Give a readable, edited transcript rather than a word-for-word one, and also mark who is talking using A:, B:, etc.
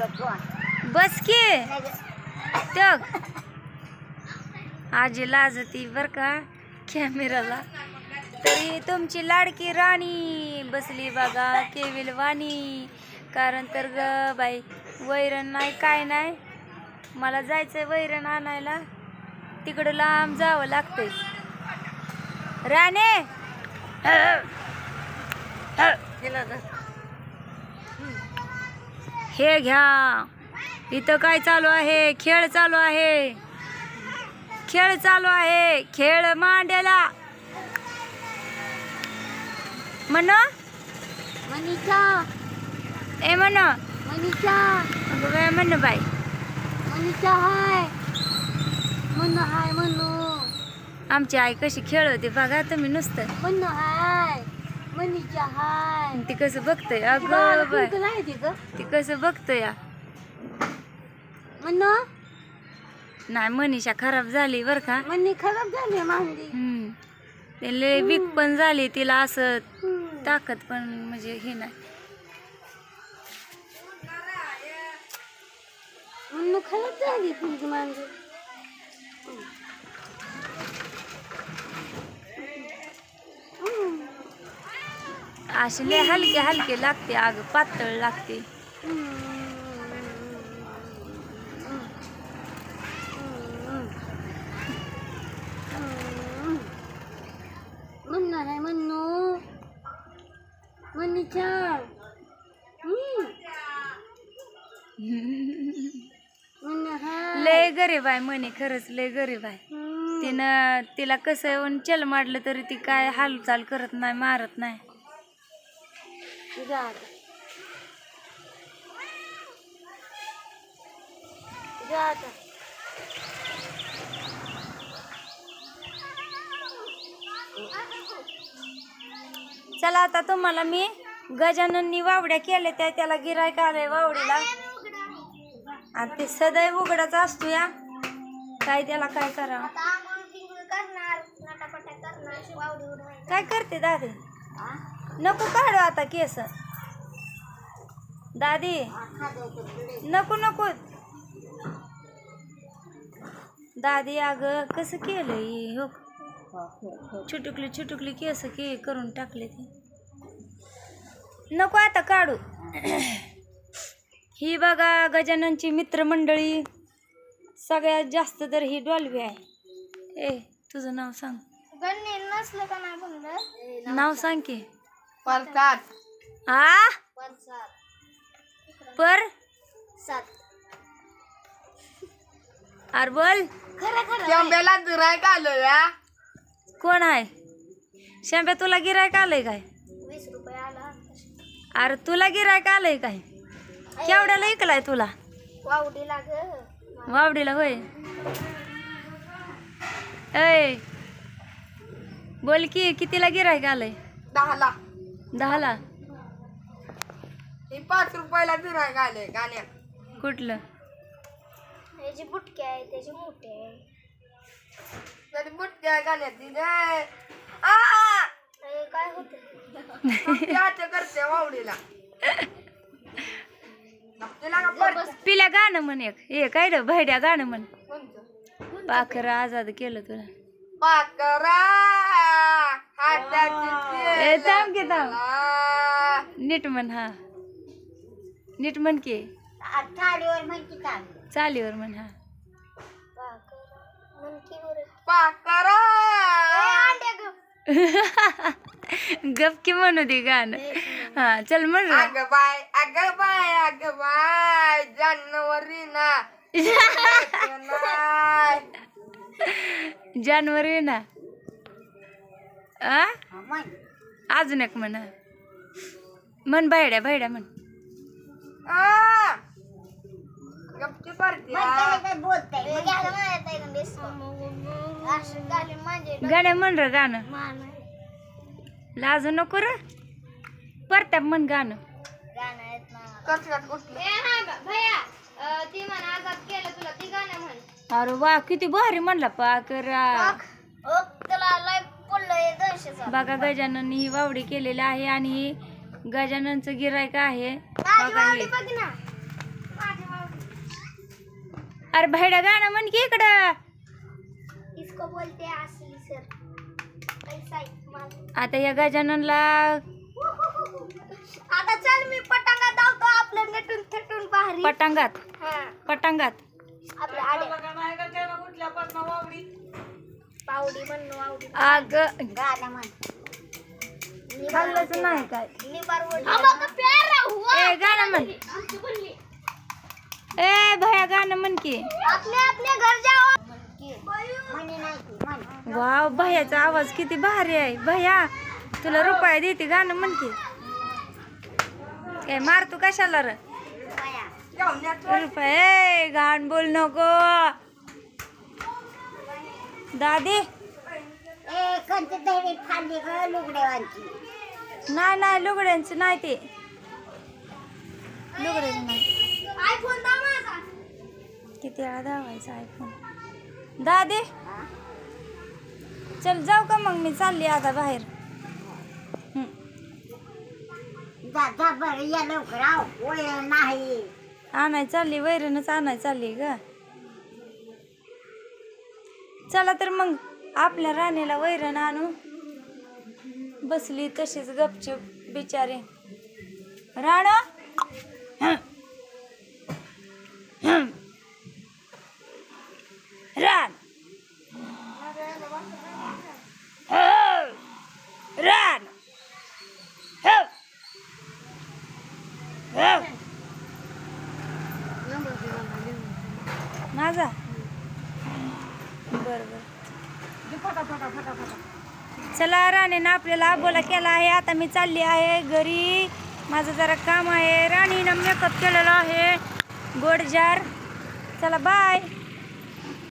A: बस की तग आजी लाजती बर का कॅमेराला. तरी तुमची लाडकी राणी बसली बघा केविल वाणी. कारण तर ग बाई वैरण नाही काय नाही. मला जायचंय वैरण आणायला. तिकडं लांब जावं लागतंय. राणे हे घ्या. इथं काय चालू आहे? खेळ चालू आहे. खेळ चालू आहे. खेळ मांडेला म्हण
B: मनीषा
A: ए म्हण
B: मनीषा
A: म्हण बाई
B: मनीषा हाय म्हणू हाय म्हणू.
A: आमची आई कशी खेळवते बघा तुम्ही नुसतं.
B: म्हणू हाय मनीषा हाय.
A: ती कसं बघतोय अगं बाय.
B: नाही
A: ती कसं बघतोय
B: म्हणू.
A: नाही मनीषा खराब झाली बर का.
B: मनी खराब झाली मांडी.
A: ते लय वीक पण झाली. तिला असं ताकद पण म्हणजे हे नाही.
B: म्हणू खराब झाली तुझी मांडी.
A: अशी लय हलके हलके लागते अगं पातळ लागते.
B: म्हणू हाय म्हणू मनीषा. म्हणू हाय.
A: लय गरीब आहे म्हणे खरंच लय गरीब आहे. तिनं तिला कसं येऊन चल मारलं तरी ती काय हालचाल करत नाही मारत नाही. चला आता तुम्हाला मी गजानननी वावड्या केल्या त्या त्याला गिरायक आलंय वावडीला. आणि ते सदैव उघडाच असतो या. काय त्याला काय करावं. काय करते दादी. नको काढू आता केस दादी. नको नको दादी. अगं कसं केलंय हो. छुटुकली छुटुकली केस के करून टाकले ते. नको आता काढू. ही बघा गजाननची मित्रमंडळी. सगळ्यात जास्त तर ही डॉल्बी आहे. ए तुझं नाव सांग.
B: नसलं का नाही म्हणलं.
A: नाव सांग की.
B: परसाद.
A: आ पर अरे बोल.
B: खरं खरं शंभेला गिरायक आलं या.
A: कोण आहे शंभ्या? तुला गिरायक आलंय काय?
B: 20 रुपये आला.
A: अरे तुला गिरायक आलंय काय? केवढ्याला ऐकलाय तुला?
B: वावडीला ग.
A: वावडीला होय. ऐ बोल की कितीला गिरायक आलंय?
B: 10ला.
A: 10ला.
B: हे 5 रुपयाला गिरायक आले गाण्या.
A: कुठलं?
B: त्याची बुटके आहे त्याची मोठे आहे. त्याची बुटके आहे गाण्यात दिले. काय होत करते वावडीला.
A: पिल्या गाणं म्हण एक. हे काय रे भैड्या गाणं म्हण. पाखरा आजाद केलं तुला.
B: पाखरा
A: ए थांब की थांब. नीट म्हण. हा नीट म्हण की.
B: थाळीवर म्हण की
A: चालीवर म्हण. हा
B: पाखरा
A: गप की म्हणू दे गाणं. हा चल म्हण.
B: अगं बाय अगं बाय अगं बाय जानेवारी ना.
A: जानेवारी ना. अजून एक म्हण. म्हण भैड्या भैड्या म्हण. गाणं म्हण र गाणं. लाजू नको र. परत्या म्हण गाणं. अरे वा किती भारी म्हणला पाखरा. बघा गजानन ही वावडी केलेली आहे आणि गजाननचं गिरायक आहे. बघा हे अरे भाईडा गाणं म्हण की इकडं.
B: इसको बोलते हैं असली सर. कैसा है मालूम?
A: आता या गजाननला
B: आता चल मी पटांगा धावतो आपलं नटून थटून भारी.
A: पटांगात
B: हा
A: पटांगात
B: आपल्या आड्या पावडी म्हणून आवडी
A: अग
B: गाणं म्हण.
A: खाल्लंच नाही काय. ए गाणं म्हण. ए भया गाणं म्हण की.
B: आपले आपले घर जाओ.
A: वाव भयाचा आवाज किती भारी आहे. भया तुला रुपया देते गाणं म्हण की. ए मार तू कशाला र रुपये. ए घाण बोल नको दादी. नाही नाही लुगड्यांचं नाही ते. लुगड्याचं नाही.
B: आयफोन दाव माझा.
A: किती वेळा धावायचा आयफोन. दादी चल जाऊ का मग मी चालली आता बाहेर. आणाय चालली वैरणच आणाय चालली ग. चला तर मग आपल्या राणीला वैरण आणू. बसली तशीच गपचूप बिचारी. राणा रान रान माझा बर बर. चला राणीनं आपल्याला बोला केला आहे. आता मी चालली आहे घरी. माझं जरा काम आहे. राणीनं मेकअप केलेला आहे गोडजार. चला बाय.